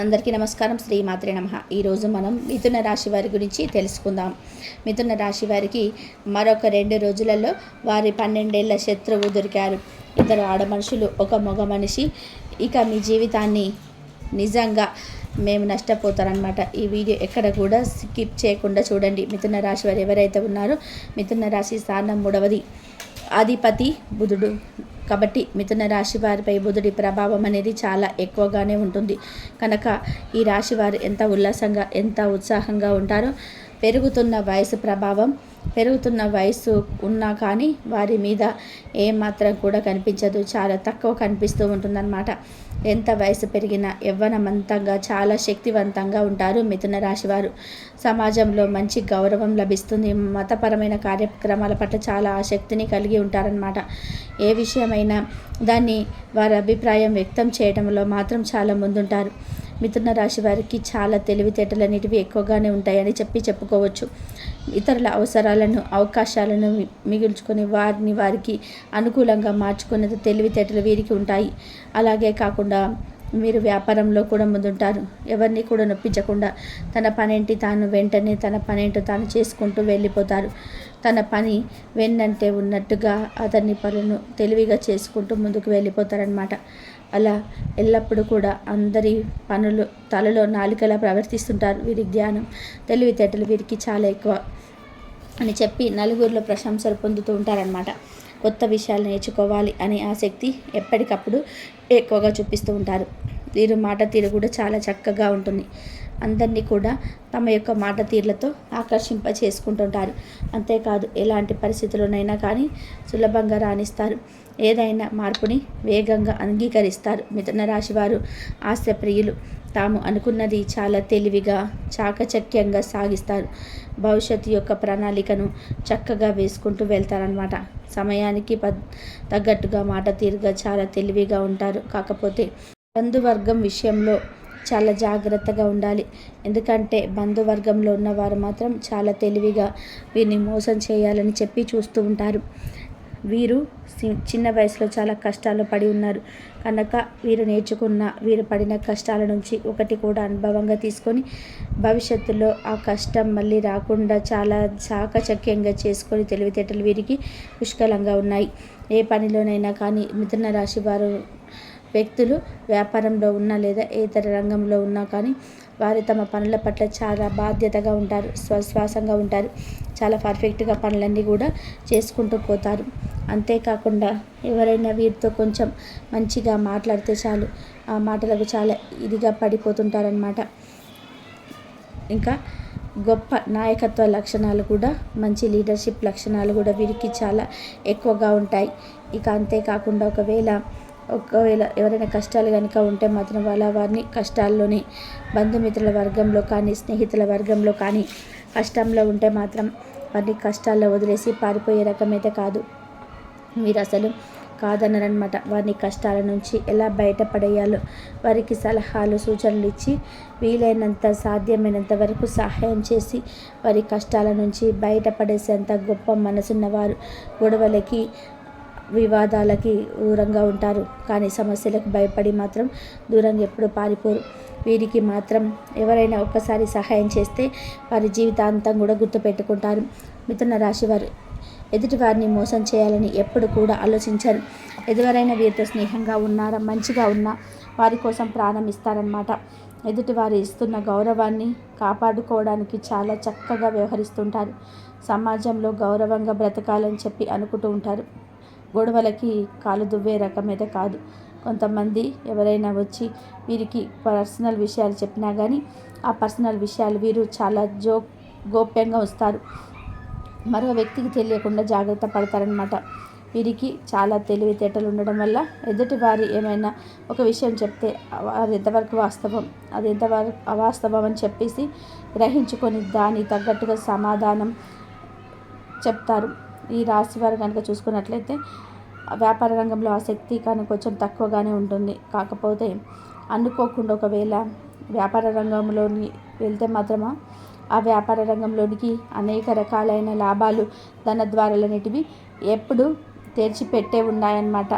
అందరికీ నమస్కారం. శ్రీ మాత్రే నమః. ఈరోజు మనం మిథున రాశి వారి గురించి తెలుసుకుందాం. మిథున రాశి వారికి మరొక 2 రోజులలో వారి 12 ఏళ్ల శత్రువు దొరికారు. ఇద్దరు ఆడ మనుషులు, ఒక మగ మనిషి. ఇక మీ జీవితాన్ని నిజంగా మేము నష్టపోతారనమాట. ఈ వీడియో ఎక్కడ కూడా స్కిప్ చేయకుండా చూడండి. మిథున రాశి వారు ఎవరైతే ఉన్నారో, మిథున రాశి స్థానం 3వది, అధిపతి బుధుడు. కాబట్టి మిథున రాశి వారిపై బుధుడి ప్రభావం అనేది చాలా ఎక్కువగానే ఉంటుంది. కనుక ఈ రాశి వారు ఎంత ఉల్లాసంగా, ఎంత ఉత్సాహంగా ఉంటారో, పెరుగుతున్న వయసు ఉన్నా కానీ వారి మీద ఏమాత్రం కూడా కనిపించదు. చాలా తక్కువ కనిపిస్తూ ఉంటుందన్నమాట. ఎంత వయసు పెరిగినా యవ్వనవంతంగా, చాలా శక్తివంతంగా ఉంటారు మిథున రాశివారు. సమాజంలో మంచి గౌరవం లభిస్తుంది. మతపరమైన కార్యక్రమాల పట్ల చాలా ఆసక్తిని కలిగి ఉంటారన్నమాట. ఏ విషయమైనా దాన్ని వారి అభిప్రాయం వ్యక్తం చేయడంలో మాత్రం చాలా ముందుంటారు. మిథున రాశి వారికి చాలా తెలివితేటలు అనేటివి ఎక్కువగానే ఉంటాయని చెప్పుకోవచ్చు. ఇతరుల అవసరాలను, అవకాశాలను మిగుల్చుకొని వారికి అనుకూలంగా మార్చుకునే తెలివితేటలు వీరికి ఉంటాయి. అలాగే కాకుండా మీరు వ్యాపారంలో కూడా ముందుంటారు. ఎవరిని కూడా నొప్పించకుండా తన పనేంటి తాను చేసుకుంటూ వెళ్ళిపోతారు. తన పని వెన్నంటే ఉన్నట్టుగా అతని పనులను తెలివిగా చేసుకుంటూ ముందుకు వెళ్ళిపోతారనమాట. అలా ఎల్లప్పుడూ కూడా అందరి పనులు తలలో నాలుకలా ప్రవర్తిస్తుంటారు. వీరి జ్ఞానం, తెలివితేటలు వీరికి చాలా ఎక్కువ అని చెప్పి నలుగురిలో ప్రశంసలు పొందుతూ ఉంటారనమాట. కొత్త విషయాలు నేర్చుకోవాలి అనే ఆసక్తి ఎప్పటికప్పుడు ఎక్కువగా చూపిస్తూ ఉంటారు. వీరు మాట తీరు కూడా చాలా చక్కగా ఉంటుంది. అందరినీ కూడా తమ యొక్క మాట తీరులతో ఆకర్షింప చేసుకుంటుంటారు. అంతేకాదు ఎలాంటి పరిస్థితుల్లోనైనా కానీ సులభంగా రాణిస్తారు. ఏదైనా మార్పుని వేగంగా అంగీకరిస్తారు. మిథున రాశి వారు హాస్యప్రియులు. తాము అనుకున్నది చాలా తెలివిగా, చాకచక్యంగా సాగిస్తారు. భవిష్యత్తు యొక్క ప్రణాళికను చక్కగా వేసుకుంటూ వెళ్తారనమాట. సమయానికి తగ్గట్టుగా మాట తీరుగా చాలా తెలివిగా ఉంటారు. కాకపోతే బంధువర్గం విషయంలో చాలా జాగ్రత్తగా ఉండాలి. ఎందుకంటే బంధువర్గంలో ఉన్నవారు మాత్రం చాలా తెలివిగా వీరిని మోసం చేయాలని చెప్పి చూస్తూ ఉంటారు. వీరు చిన్న వయసులో చాలా కష్టాలు పడి ఉన్నారు. కనుక వీరు పడిన కష్టాల నుంచి ఒకటి కూడా అనుభవంగా తీసుకొని భవిష్యత్తులో ఆ కష్టం మళ్ళీ రాకుండా చాలా చాకచక్యంగా చేసుకొని తెలివితేటలు వీరికి పుష్కలంగా ఉన్నాయి. ఏ పనిలోనైనా కానీ మిథున రాశి వారు వ్యక్తులు వ్యాపారంలో ఉన్నా లేదా ఇతర రంగంలో ఉన్నా కానీ వారు తమ పనుల పట్ల చాలా బాధ్యతగా ఉంటారు. విశ్వాసంగా ఉంటారు. చాలా పర్ఫెక్ట్గా పనులన్నీ కూడా చేసుకుంటూ పోతారు. అంతేకాకుండా ఎవరైనా వీరితో కొంచెం మంచిగా మాట్లాడితే చాలు, ఆ మాటలకు చాలా ఇదిగా పడిపోతుంటారనమాట. ఇంకా గొప్ప నాయకత్వ లక్షణాలు కూడా, మంచి లీడర్షిప్ లక్షణాలు కూడా వీరికి చాలా ఎక్కువగా ఉంటాయి. ఇక అంతేకాకుండా ఒకవేళ ఎవరైనా కష్టాలు కనుక ఉంటే మాత్రం వారిని కష్టాల్లోనే, బంధుమిత్రుల వర్గంలో కానీ స్నేహితుల వర్గంలో కానీ కష్టంలో ఉంటే మాత్రం వారిని కష్టాల్లో వదిలేసి పారిపోయే రకమైతే కాదు. మీరు అసలు కాదన్నారనమాట. వారిని కష్టాల నుంచి ఎలా బయటపడేయాలో వారికి సలహాలు, సూచనలు ఇచ్చి వీలైనంత సాధ్యమైనంత వరకు సహాయం చేసి వారి కష్టాల నుంచి బయటపడేసేంత గొప్ప మనసున్నవారు. గొడవలకి, వివాదాలకి దూరంగా ఉంటారు. కానీ సమస్యలకు భయపడి మాత్రం దూరంగా ఎప్పుడు పారిపోరు. వీరికి మాత్రం ఎవరైనా ఒక్కసారి సహాయం చేస్తే వారి జీవితాంతం కూడా గుర్తుపెట్టుకుంటారు. మిథున రాశి వారు ఎదుటివారిని మోసం చేయాలని ఎప్పుడు కూడా ఆలోచించరు. ఎవరైనా వీరితో స్నేహంగా ఉన్నారా, మంచిగా ఉన్నా వారి కోసం ప్రాణం ఇస్తారనమాట. ఎదుటివారు ఇస్తున్న గౌరవాన్ని కాపాడుకోవడానికి చాలా చక్కగా వ్యవహరిస్తుంటారు. సమాజంలో గౌరవంగా బ్రతకాలని చెప్పి అనుకుంటూ ఉంటారు. గొడవలకి కాలు దువ్వే రకమైతే కాదు. కొంతమంది ఎవరైనా వచ్చి వీరికి పర్సనల్ విషయాలు చెప్పినా కానీ ఆ పర్సనల్ విషయాలు వీరు చాలా గోప్యంగా వస్తారు. మరో వ్యక్తికి తెలియకుండా జాగ్రత్త పడతారనమాట. వీరికి చాలా తెలివితేటలు ఉండడం వల్ల ఎదుటి వారి ఏమైనా ఒక విషయం చెప్తే అది ఎంతవరకు వాస్తవం, అది ఎంతవరకు అవాస్తవం అని చెప్పేసి గ్రహించుకొని దానికి తగ్గట్టుగా సమాధానం చెప్తారు. ఈ రాశి వారు కనుక చూసుకున్నట్లయితే వ్యాపార రంగంలో ఆసక్తి కానీ కొంచెం తక్కువగానే ఉంటుంది. కాకపోతే అనుకోకుండా ఒకవేళ వ్యాపార రంగంలోని వెళ్తే మాత్రమా ఆ వ్యాపార రంగంలోనికి అనేక రకాలైన లాభాలు, ధనద్వారాలు అనేటివి ఎప్పుడు తెరిచిపెట్టే ఉన్నాయన్నమాట.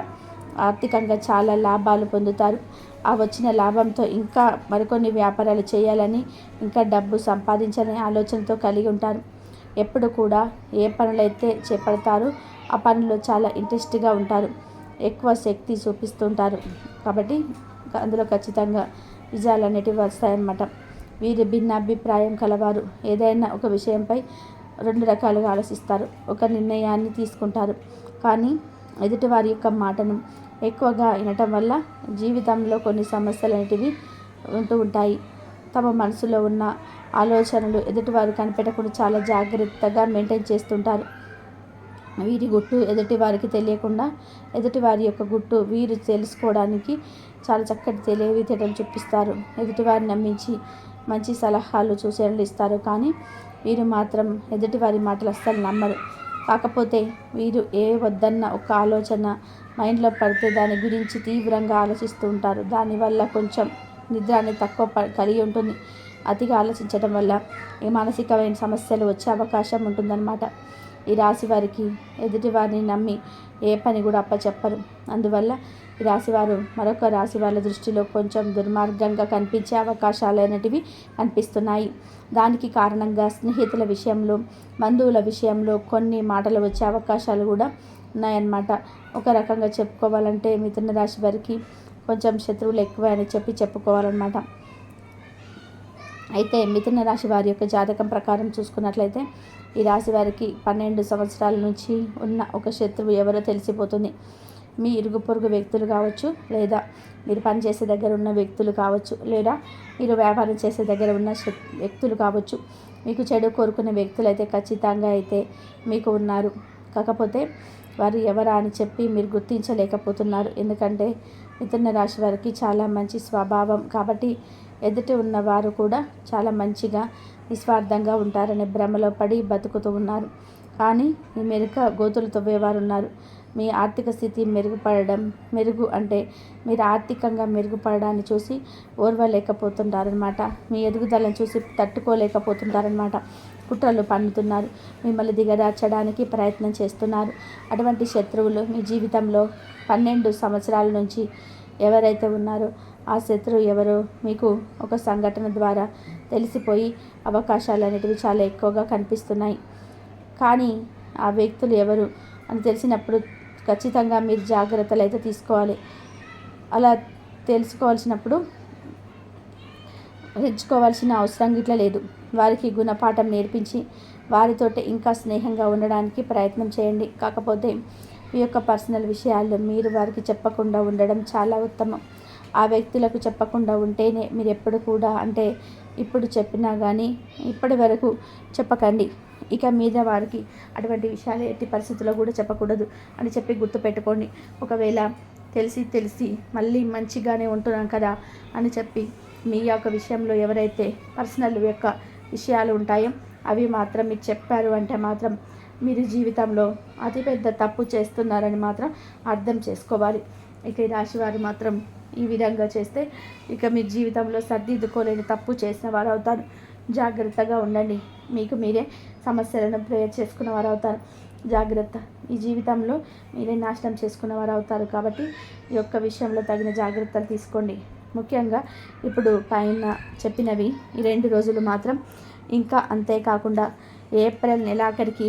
ఆర్థికంగా చాలా లాభాలు పొందుతారు. ఆ వచ్చిన లాభంతో ఇంకా మరికొన్ని వ్యాపారాలు చేయాలని, ఇంకా డబ్బు సంపాదించాలనే ఆలోచనతో కలిగి ఉంటారు. ఎప్పుడు కూడా ఏ పనులైతే చేపడతారో ఆ పనుల్లో చాలా ఇంట్రెస్ట్గా ఉంటారు. ఎక్కువ శక్తి చూపిస్తుంటారు. కాబట్టి అందులో ఖచ్చితంగా విజయాలు అనేటివి వస్తాయన్నమాట. వీరు భిన్నాభిప్రాయం కలవారు. ఏదైనా ఒక విషయంపై 2 రకాలుగా ఆలోచిస్తారు. ఒక నిర్ణయాన్ని తీసుకుంటారు. కానీ ఎదుటివారి యొక్క మాటను ఎక్కువగా వినటం వల్ల జీవితంలో కొన్ని సమస్యలు అనేటివి ఉంటూ ఉంటాయి. తమ మనసులో ఉన్న ఆలోచనలు ఎదుటివారు కనిపెట్టకుండా చాలా జాగ్రత్తగా మెయింటైన్ చేస్తుంటారు. వీరి గుట్టు ఎదుటివారికి తెలియకుండా ఎదుటివారి యొక్క గుట్టు వీరు తెలుసుకోవడానికి చాలా చక్కటి తెలివితేటలు చూపిస్తారు. ఎదుటివారిని నమ్మించి మంచి సలహాలు సూచనలు ఇస్తారు. కానీ వీరు మాత్రం ఎదుటివారి మాటలు అస్సలు నమ్మరు. కాకపోతే వీరు ఏ వద్దన్న ఒక ఆలోచన మైండ్లో పడితే దాని గురించి తీవ్రంగా ఆలోచిస్తూ ఉంటారు. దానివల్ల కొంచెం నిద్ర అనేది తక్కువ కలిగి ఉంటుంది. అతిగా ఆలోచించడం వల్ల ఈ మానసికమైన సమస్యలు వచ్చే అవకాశం ఉంటుందన్నమాట. ఈ రాశి వారికి ఎదుటివారిని నమ్మి ఏ పని కూడా అప్పచెప్పరు. అందువల్ల ఈ రాశివారు మరొక రాశి వాళ్ళ దృష్టిలో కొంచెం దుర్మార్గంగా కనిపించే అవకాశాలు అనేటివి కనిపిస్తున్నాయి. దానికి కారణంగా స్నేహితుల విషయంలో, బంధువుల విషయంలో కొన్ని మాటలు వచ్చే అవకాశాలు కూడా ఉన్నాయన్నమాట. ఒక రకంగా చెప్పుకోవాలంటే మిథున రాశి వారికి కొంచెం శత్రువులు ఎక్కువ అని చెప్పుకోవాలన్నమాట. అయితే మిథున రాశి వారి యొక్క జాతకం ప్రకారం చూసుకున్నట్లయితే ఈ రాశి వారికి 12 సంవత్సరాల నుంచి ఉన్న ఒక శత్రువు ఎవరో తెలిసిపోతుంది. మీ ఇరుగు పొరుగు వ్యక్తులు కావచ్చు, లేదా మీరు పనిచేసే దగ్గర ఉన్న వ్యక్తులు కావచ్చు, లేదా మీరు వ్యాపారం చేసే దగ్గర ఉన్న వ్యక్తులు కావచ్చు. మీకు చెడు కోరుకునే వ్యక్తులు అయితే ఖచ్చితంగా అయితే మీకు ఉన్నారు. కాకపోతే వారు ఎవరా అని చెప్పి మీరు గుర్తించలేకపోతున్నారు. ఎందుకంటే మిథున రాశి వారికి చాలా మంచి స్వభావం కాబట్టి ఎదుటి ఉన్నవారు కూడా చాలా మంచిగా నిస్వార్థంగా ఉంటారనే భ్రమలో పడి బతుకుతూ ఉన్నారు. కానీ ఈ గోతులు తవ్వేవారు ఉన్నారు. మీ ఆర్థిక స్థితి మెరుగు అంటే మీరు ఆర్థికంగా మెరుగుపడడాన్ని చూసి ఓర్వలేకపోతుంటారనమాట. మీ ఎదుగుదలను చూసి తట్టుకోలేకపోతుంటారనమాట. కుట్రలు పన్నుతున్నారు. మిమ్మల్ని దిగదార్చడానికి ప్రయత్నం చేస్తున్నారు. అటువంటి శత్రువులు మీ జీవితంలో 12 సంవత్సరాల నుంచి ఎవరైతే ఉన్నారో ఆ శత్రువు ఎవరో మీకు ఒక సంఘటన ద్వారా తెలిసిపోయి అవకాశాలు అనేటివి చాలా ఎక్కువగా కనిపిస్తున్నాయి. కానీ ఆ వ్యక్తులు ఎవరు అని తెలిసినప్పుడు ఖచ్చితంగా మీరు జాగ్రత్తలు అయితే తీసుకోవాలి. అలా తెలుసుకోవాల్సినప్పుడు ఎంచుకోవాల్సిన అవసరం గిట్ల లేదు. వారికి గుణపాఠం నేర్పించి వారితోటి ఇంకా స్నేహంగా ఉండడానికి ప్రయత్నం చేయండి. కాకపోతే మీ యొక్క పర్సనల్ విషయాలు మీరు వారికి చెప్పకుండా ఉండడం చాలా ఉత్తమం. ఆ వ్యక్తులకు చెప్పకుండా ఉంటేనే మీరు ఎప్పుడు కూడా అంటే ఇప్పుడు చెప్పినా కానీ ఇప్పటి వరకు చెప్పకండి. ఇక మీద వారికి అటువంటి విషయాలు ఎట్టి పరిస్థితుల్లో కూడా చెప్పకూడదు అని చెప్పి గుర్తుపెట్టుకోండి. ఒకవేళ తెలిసి మళ్ళీ మంచిగానే ఉంటున్నాం కదా అని చెప్పి మీ యొక్క విషయంలో ఎవరైతే పర్సనల్ యొక్క విషయాలు ఉంటాయో అవి మాత్రం మీరు చెప్పారు అంటే మాత్రం మీరు జీవితంలో అతిపెద్ద తప్పు చేస్తున్నారని మాత్రం అర్థం చేసుకోవాలి. ఇక ఈ రాశివారు మాత్రం ఈ విధంగా చేస్తే ఇక మీ జీవితంలో సర్దిద్దుకోలేని తప్పు చేసిన వారు అవుతారు. జాగ్రత్తగా ఉండండి. మీకు మీరే సమస్యలను ప్రేయర్ చేసుకున్న వారు అవుతారు. జాగ్రత్త. ఈ జీవితంలో మీరే నాశనం చేసుకున్న వారు అవుతారు. కాబట్టి ఈ యొక్క విషయంలో తగిన జాగ్రత్తలు తీసుకోండి. ముఖ్యంగా ఇప్పుడు పైన చెప్పినవి ఈ 2 రోజులు మాత్రం ఇంకా అంతేకాకుండా ఏప్రిల్ నెలాఖరికి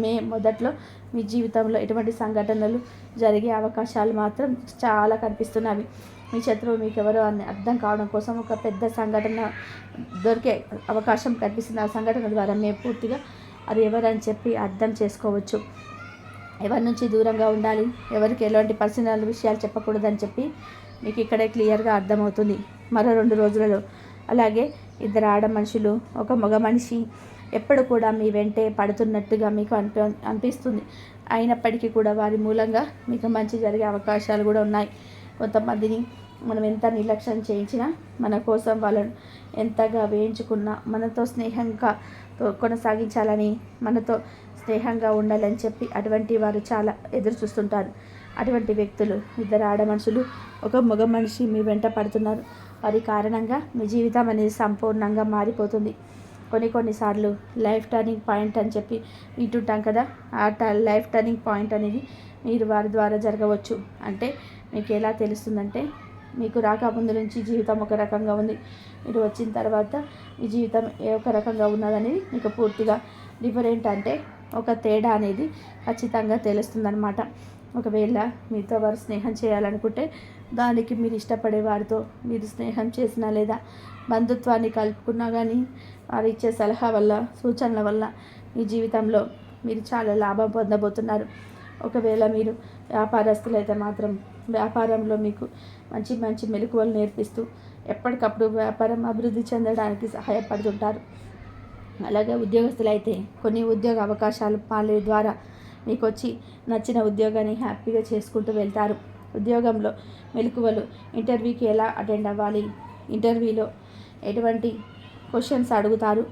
మే మొదట్లో మీ జీవితంలో ఎటువంటి సంఘటనలు జరిగే అవకాశాలు మాత్రం చాలా కనిపిస్తున్నవి. మీ శత్రువు మీకు ఎవరో అని అర్థం కావడం కోసం ఒక పెద్ద సంఘటన దొరికే అవకాశం కనిపిస్తుంది. ఆ సంఘటన ద్వారా మేము పూర్తిగా అది ఎవరని చెప్పి అర్థం చేసుకోవచ్చు. ఎవరి నుంచి దూరంగా ఉండాలి, ఎవరికి ఎలాంటి పర్సనల్ విషయాలు చెప్పకూడదని చెప్పి మీకు ఇక్కడే క్లియర్గా అర్థమవుతుంది మరో 2 రోజులలో. అలాగే 2 ఆడ మనుషులు, ఒక మగ మనిషి ఎప్పుడు కూడా మీ వెంటే పడుతున్నట్టుగా మీకు అనిపిస్తుంది. అయినప్పటికీ కూడా వారి మూలంగా మీకు మంచి జరిగే అవకాశాలు కూడా ఉన్నాయి. కొంతమందిని మనం ఎంత నిర్లక్ష్యం చేయించినా మన కోసం వాళ్ళను ఎంతగా వేయించుకున్నా మనతో స్నేహంగా కొనసాగించాలని, మనతో స్నేహంగా ఉండాలని చెప్పి అటువంటి వారు చాలా ఎదురు చూస్తుంటారు. అటువంటి వ్యక్తులు 2 ఆడ మనుషులు, ఒక మగ మనిషి మీ వెంట పడుతున్నారు. వారి కారణంగా మీ జీవితం అనేది సంపూర్ణంగా మారిపోతుంది. కొన్నిసార్లు లైఫ్ టర్నింగ్ పాయింట్ అని చెప్పి వింటుంటాం కదా. ఆ లైఫ్ టర్నింగ్ పాయింట్ అనేది మీరు వారి ద్వారా జరగవచ్చు. అంటే మీకు ఎలా తెలుస్తుందంటే, మీకు రాకముందు నుంచి జీవితం ఒక రకంగా ఉంది, మీరు వచ్చిన తర్వాత మీ జీవితం ఒక రకంగా ఉన్నదనేది మీకు పూర్తిగా డిఫరెంట్, అంటే ఒక తేడా అనేది ఖచ్చితంగా తెలుస్తుందన్నమాట. ఒకవేళ మీతో వారు స్నేహం చేయాలనుకుంటే దానికి మీరు ఇష్టపడే వారితో మీరు స్నేహం చేసినా లేదా బంధుత్వాన్ని కలుపుకున్నా కానీ వారు ఇచ్చే సలహా వల్ల, సూచనల వల్ల మీ జీవితంలో మీరు చాలా లాభం పొందబోతున్నారు. ఒకవేళ మీరు వ్యాపారస్తులైతే మాత్రం వ్యాపారంలో మీకు మంచి మంచి మెలకువలు నేర్పిస్తూ ఎప్పటికప్పుడు వ్యాపారం అభివృద్ధి చెందడానికి సహాయపడుతుంటారు. అలాగే ఉద్యోగస్తులైతే కొన్ని ఉద్యోగ అవకాశాలు పాలే ద్వారా మీకు వచ్చి నచ్చిన ఉద్యోగాన్ని హ్యాపీగా చేసుకుంటూ వెళ్తారు. ఉద్యోగంలో మెలకువలు, ఇంటర్వ్యూకి ఎలా అటెండ్ అవ్వాలి, ఇంటర్వ్యూలో ఎటువంటి క్వశ్చన్స్ అడుగుతారు,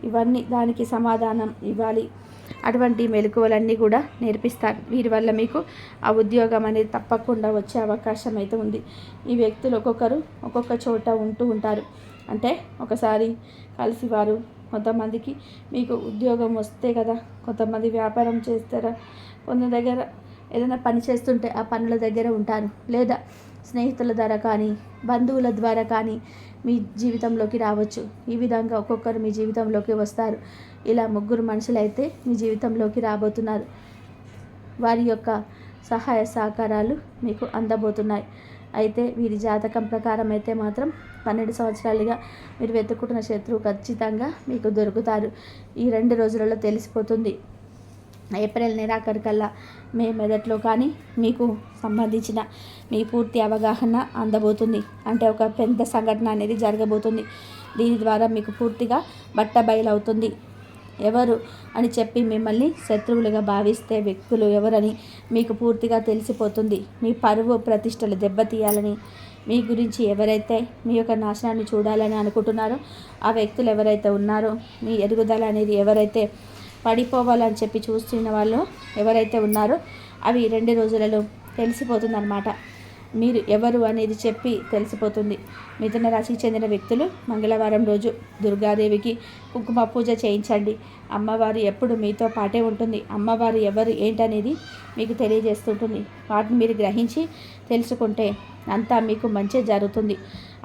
ఇవన్నీ దానికి సమాధానం ఇవ్వాలి, అటువంటి మెలకువలన్నీ కూడా నేర్పిస్తారు. వీరి వల్ల మీకు ఆ ఉద్యోగం అనేది తప్పకుండా వచ్చే అవకాశం అయితే ఉంది. ఈ వ్యక్తులు ఒక్కొక్కరు ఒక్కొక్క చోట ఉంటూ ఉంటారు. అంటే ఒకసారి కలిసి వారు కొంతమందికి మీకు ఉద్యోగం వస్తే కదా, కొంతమంది వ్యాపారం చేస్తారా, కొంత దగ్గర ఏదైనా పని చేస్తుంటే ఆ పనుల దగ్గర ఉంటారు, లేదా స్నేహితుల ద్వారా కానీ బంధువుల ద్వారా కానీ మీ జీవితంలోకి రావచ్చు. ఈ విధంగా ఒక్కొక్కరు మీ జీవితంలోకి వస్తారు. ఇలా ముగ్గురు మనుషులైతే మీ జీవితంలోకి రాబోతున్నారు. వారి యొక్క సహాయ సహకారాలు మీకు అందబోతున్నాయి. అయితే వీరి జాతకం ప్రకారం అయితే మాత్రం 12 సంవత్సరాలుగా మీరు వెతుక్కుంటున్న శత్రువు ఖచ్చితంగా మీకు దొరుకుతారు. ఈ 2 రోజులలో తెలిసిపోతుంది. ఏప్రిల్ నెలాఖరికల్లా మే మొదట్లో కానీ మీకు సంబంధించిన మీ పూర్తి అవగాహన అందబోతుంది. అంటే ఒక పెద్ద సంఘటన అనేది జరగబోతుంది. దీని ద్వారా మీకు పూర్తిగా బట్టబయలవుతుంది. ఎవరు అని చెప్పి మిమ్మల్ని శత్రువులుగా భావిస్తే వ్యక్తులు ఎవరని మీకు పూర్తిగా తెలిసిపోతుంది. మీ పరువు ప్రతిష్టలు దెబ్బతీయాలని, మీ గురించి ఎవరైతే మీ యొక్క నాశనాన్ని చూడాలని అనుకుంటున్నారో ఆ వ్యక్తులు ఎవరైతే ఉన్నారో, మీ ఎదుగుదల అనేది ఎవరైతే పడిపోవాలని చెప్పి చూస్తున్న వాళ్ళు ఎవరైతే ఉన్నారో అవి 2 రోజులలో తెలిసిపోతుందన్నమాట. మీరు ఎవరు అనేది చెప్పి తెలిసిపోతుంది. మిథున రాశికి చెందిన వ్యక్తులు మంగళవారం రోజు దుర్గాదేవికి కుంకుమ పూజ చేయించండి. అమ్మవారు ఎప్పుడు మీతో పాటే ఉంటుంది. అమ్మవారు ఎవరు ఏంటనేది మీకు తెలియజేస్తుంటుంది. వాటిని మీరు గ్రహించి తెలుసుకుంటే అంతా మీకు మంచి జరుగుతుంది.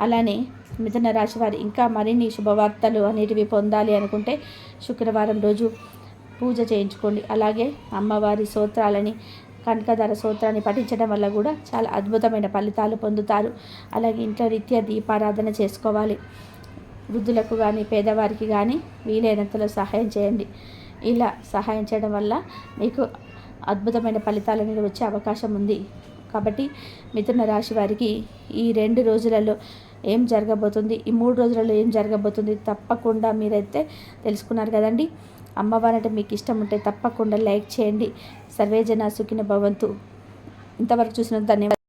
అలానే మిథున రాశి వారు ఇంకా మరిన్ని శుభవార్తలు అనేటివి పొందాలి అనుకుంటే శుక్రవారం రోజు పూజ చేయించుకోండి. అలాగే అమ్మవారి స్తోత్రాలని, కనకధార స్తోత్రాన్ని పఠించడం వల్ల కూడా చాలా అద్భుతమైన ఫలితాలు పొందుతారు. అలాగే ఇంట్లో నిత్య దీపారాధన చేసుకోవాలి. వృద్ధులకు కానీ పేదవారికి కానీ వీలైనంతలో సహాయం చేయండి. ఇలా సహాయం చేయడం వల్ల మీకు అద్భుతమైన ఫలితాలు అనేది వచ్చే అవకాశం ఉంది. కాబట్టి మిథున రాశి వారికి ఈ 2 రోజులలో ఏం జరగబోతుంది, ఈ 3 రోజులలో ఏం జరగబోతుంది తప్పకుండా మీరైతే తెలుసుకున్నారు కదండి. అమ్మవారు అంటే మీకు ఇష్టం ఉంటే తప్పకుండా లైక్ చేయండి. సర్వేజన సుఖిన భవంతు. ఇంతవరకు చూసినందుకు ధన్యవాదాలు.